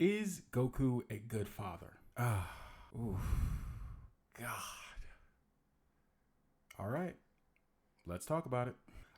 Is Goku a good father? Oof. God. All right, let's talk about it.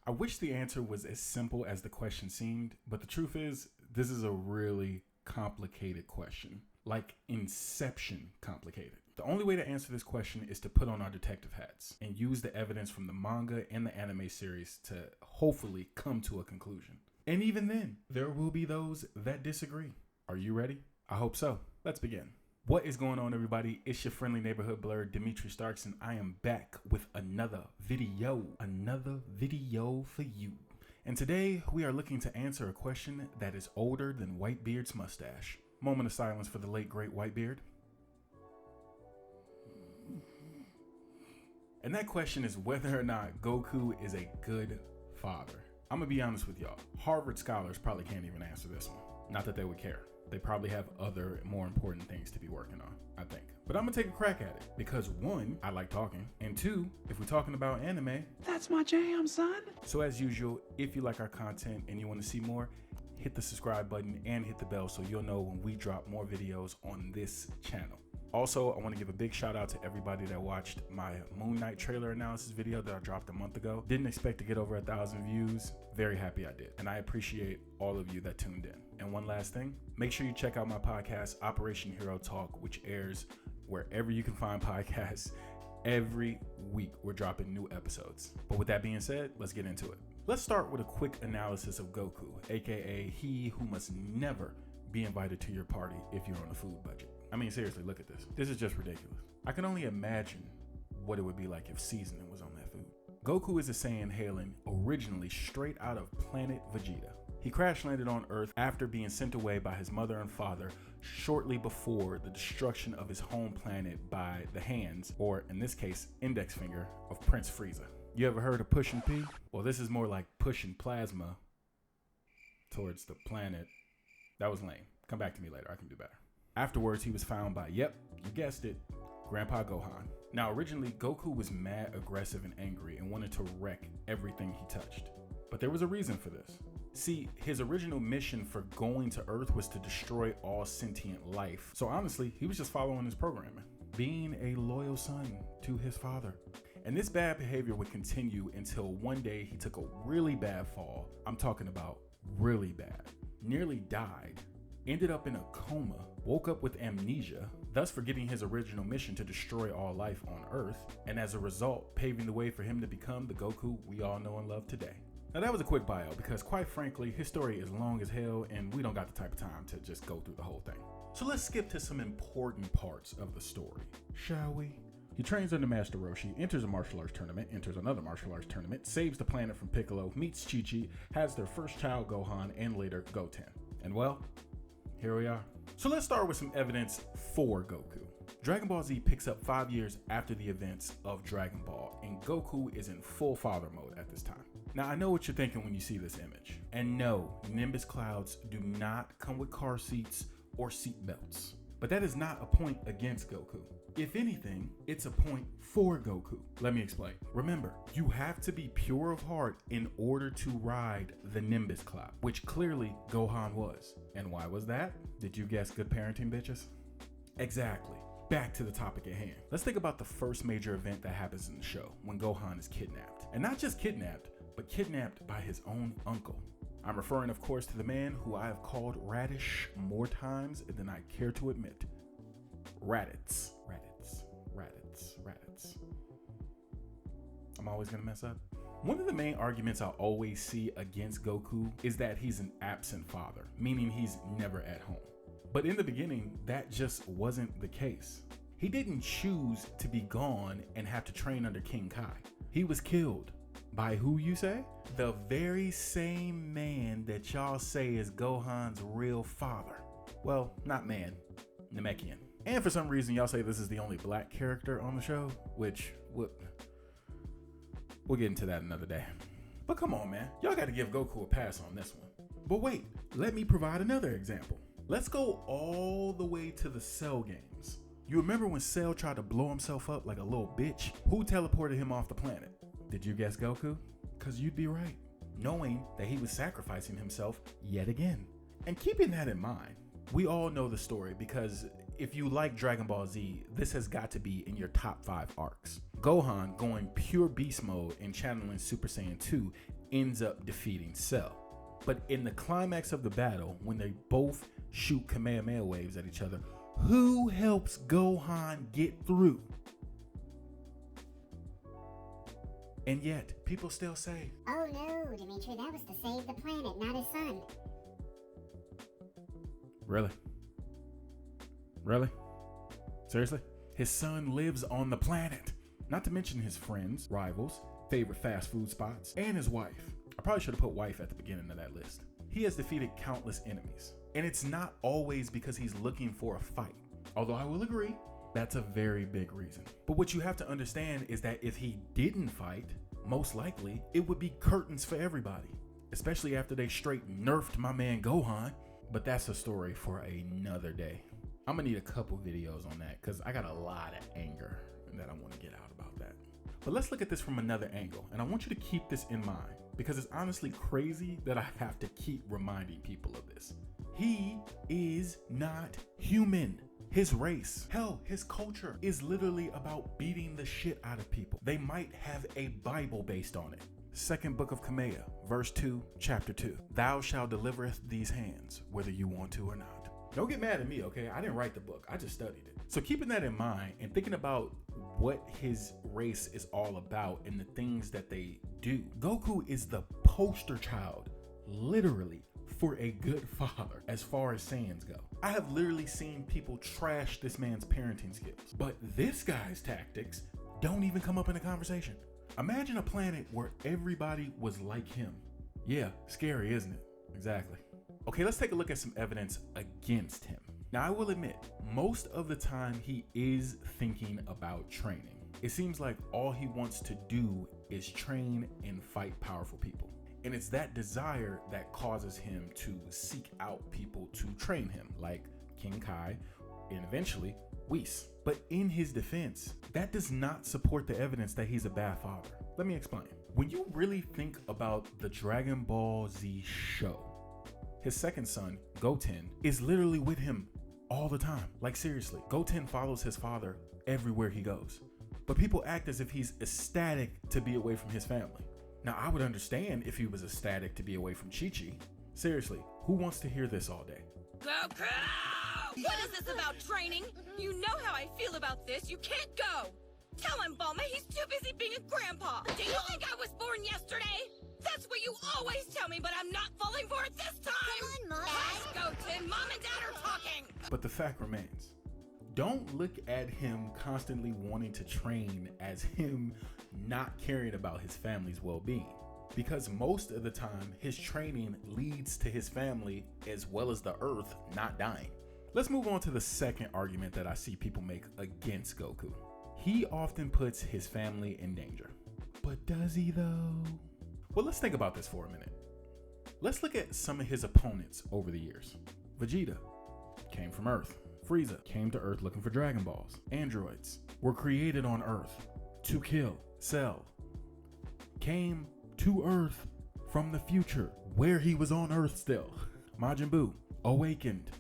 I wish the answer was as simple as the question seemed, but the truth is, this is a really complicated question. Like Inception complicated. The only way to answer this question is to put on our detective hats and use the evidence from the manga and the anime series to hopefully come to a conclusion. And even then, there will be those that disagree. Are you ready? I hope so. Let's begin. What is going on, everybody? It's your friendly neighborhood blur, Dimitri Starks, and I am back with another video for you. And today we are looking to answer a question that is older than Whitebeard's mustache. Moment of silence for the late great Whitebeard. And that question is whether or not Goku is a good father. I'm gonna be honest with y'all. Harvard scholars probably can't even answer this one. Not that they would care. They probably have other more important things to be working on, I think. But I'm gonna take a crack at it because one, I like talking, and two, if we're talking about anime, that's my jam, son. So as usual, if you like our content and you want to see more, hit the subscribe button and hit the bell so you'll know when we drop more videos on this channel. Also, I want to give a big shout out to everybody that watched my Moon Knight trailer analysis video that I dropped a month ago. Didn't expect to get over 1,000 views. Very happy I did. And I appreciate all of you that tuned in. And one last thing, make sure you check out my podcast, Operation Hero Talk, which airs wherever you can find podcasts. Every week, we're dropping new episodes. But with that being said, let's get into it. Let's start with a quick analysis of Goku, aka he who must never be invited to your party if you're on a food budget. I mean, seriously, look at this. This is just ridiculous. I can only imagine what it would be like if seasoning was on that food. Goku is a Saiyan hailing originally straight out of planet Vegeta. He crash landed on Earth after being sent away by his mother and father shortly before the destruction of his home planet by the hands, or in this case, index finger, of Prince Frieza. You ever heard of pushing P? Well, this is more like pushing plasma towards the planet. That was lame. Come back to me later. I can do better. Afterwards, he was found by, yep, you guessed it, Grandpa Gohan. Now, originally, Goku was mad, aggressive, and angry and wanted to wreck everything he touched. But there was a reason for this. See, his original mission for going to Earth was to destroy all sentient life. So honestly, he was just following his programming, being a loyal son to his father. And this bad behavior would continue until one day he took a really bad fall. I'm talking about really bad. Nearly died, ended up in a coma, woke up with amnesia, thus forgetting his original mission to destroy all life on Earth, and as a result, paving the way for him to become the Goku we all know and love today. Now that was a quick bio because quite frankly, his story is long as hell and we don't got the type of time to just go through the whole thing. So let's skip to some important parts of the story, shall we? He trains under Master Roshi, enters a martial arts tournament, enters another martial arts tournament, saves the planet from Piccolo, meets Chi-Chi, has their first child Gohan, and later Goten. And well, here we are. So let's start with some evidence for Goku. Dragon Ball Z picks up 5 years after the events of Dragon Ball, and Goku is in full father mode at this time. Now, I know what you're thinking when you see this image. And no, Nimbus clouds do not come with car seats or seat belts. But that is not a point against Goku. If anything, it's a point for Goku. Let me explain. Remember, you have to be pure of heart in order to ride the Nimbus cloud, which clearly Gohan was. And why was that? Did you guess good parenting, bitches? Exactly. Back to the topic at hand. Let's think about the first major event that happens in the show, when Gohan is kidnapped. And not just kidnapped, but kidnapped by his own uncle. I'm referring, of course, to the man who I have called Radish more times than I care to admit. Raditz. I'm always gonna mess up. One of the main arguments I always see against Goku is that he's an absent father, meaning he's never at home. But in the beginning, that just wasn't the case. He didn't choose to be gone and have to train under King Kai. He was killed. By who, you say? The very same man that y'all say is Gohan's real father. Well, not man, Namekian. And for some reason, y'all say this is the only black character on the show, which, we'll get into that another day. But come on, man. Y'all gotta give Goku a pass on this one. But wait, let me provide another example. Let's go all the way to the Cell games. You remember when Cell tried to blow himself up like a little bitch? Who teleported him off the planet? Did you guess Goku? Cause you'd be right, knowing that he was sacrificing himself yet again. And keeping that in mind, We all know the story because if you like Dragon Ball Z, this has got to be in your top 5 arcs. Gohan, going pure beast mode and channeling Super Saiyan 2, ends up defeating Cell. But in the climax of the battle, when they both shoot Kamehameha waves at each other, who helps Gohan get through? And yet, people still say, "Oh no, Dimitri, that was to save the planet, not his son." Really? Really? Seriously? His son lives on the planet. Not to mention his friends, rivals, favorite fast food spots, and his wife. I probably should have put wife at the beginning of that list. He has defeated countless enemies. And it's not always because he's looking for a fight. Although I will agree, that's a very big reason. But what you have to understand is that if he didn't fight, most likely it would be curtains for everybody. Especially after they straight nerfed my man Gohan. But that's a story for another day. I'm gonna need a couple videos on that because I got a lot of anger that I want to get out about that. But let's look at this from another angle, and I want you to keep this in mind because it's honestly crazy that I have to keep reminding people of this. He is not human. His race, hell, his culture is literally about beating the shit out of people. They might have a Bible based on it. Second book of Kamehameha, verse 2, chapter 2. Thou shalt delivereth these hands, whether you want to or not. Don't get mad at me, okay? I didn't write the book, I just studied it. So keeping that in mind and thinking about what his race is all about and the things that they do, Goku is the poster child, literally, for a good father as far as Saiyans go. I have literally seen people trash this man's parenting skills, but this guy's tactics don't even come up in a conversation. Imagine a planet where everybody was like him. Yeah, scary, isn't it? Exactly. Okay, let's take a look at some evidence against him. Now, I will admit, most of the time he is thinking about training. It seems like all he wants to do is train and fight powerful people. And it's that desire that causes him to seek out people to train him, like King Kai and eventually Whis. But in his defense, that does not support the evidence that he's a bad father. Let me explain. When you really think about the Dragon Ball Z show, his second son, Goten, is literally with him all the time. Like seriously, Goten follows his father everywhere he goes. But people act as if he's ecstatic to be away from his family. Now, I would understand if he was ecstatic to be away from Chi-Chi. Seriously, who wants to hear this all day? Goku! What is this about training? You know how I feel about this. You can't go. Tell him, Bulma, he's too busy being a grandpa. Do you think I was born yesterday? That's what you always tell me, but I'm not falling for it this time. Come on, Mom. Hush, Goten. Mom and Dad are talking. But the fact remains, don't look at him constantly wanting to train as him not caring about his family's well-being. Because most of the time, his training leads to his family as well as the Earth not dying. Let's move on to the second argument that I see people make against Goku. He often puts his family in danger. But does he though? Well, let's think about this for a minute. Let's look at some of his opponents over the years. Vegeta came from Earth. Frieza came to Earth looking for Dragon Balls. Androids were created on Earth to kill. Cell came to Earth from the future, where he was on Earth still. Majin Buu awakened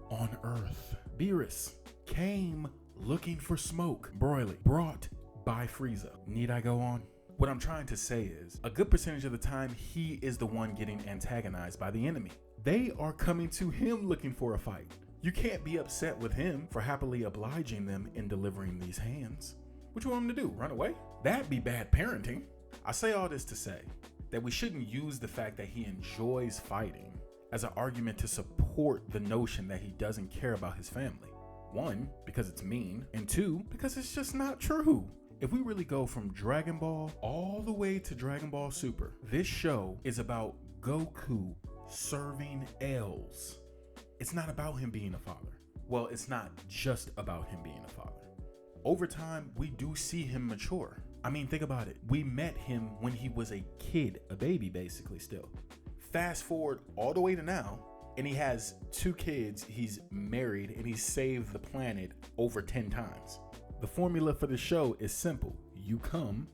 on Earth. Beerus came looking for smoke. Broly brought by Frieza. Need I go on? What I'm trying to say is, a good percentage of the time, he is the one getting antagonized by the enemy. They are coming to him looking for a fight. You can't be upset with him for happily obliging them in delivering these hands. What you want him to do? Run away? That'd be bad parenting. I say all this to say that we shouldn't use the fact that he enjoys fighting as an argument to support the notion that he doesn't care about his family. One, because it's mean, and two, because it's just not true. If we really go from Dragon Ball all the way to Dragon Ball Super, this show is about Goku serving L's. It's not about him being a father. Well, it's not just about him being a father. Over time, we do see him mature. I mean, think about it. We met him when he was a kid, a baby basically still. Fast forward all the way to now, and he has 2 kids, he's married, and he's saved the planet over 10 times. The formula for the show is simple. You come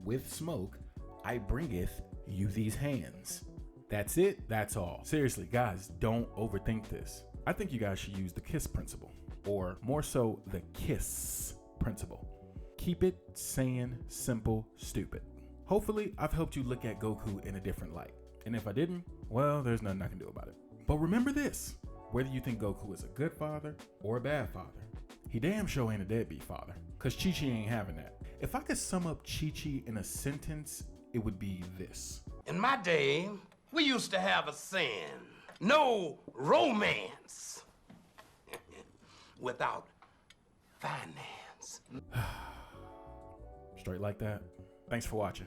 with smoke, I bringeth you these hands. That's it, that's all. Seriously, guys, don't overthink this. I think you guys should use the KISS principle, or more so, the KISS principle. Keep it sane, simple, stupid. Hopefully, I've helped you look at Goku in a different light. And if I didn't, well, there's nothing I can do about it. But remember this, whether you think Goku is a good father or a bad father, he damn sure ain't a deadbeat father, cause Chi-Chi ain't having that. If I could sum up Chi-Chi in a sentence, it would be this. In my day, we used to have a saying, no romance without finance. Straight like that. Thanks for watching.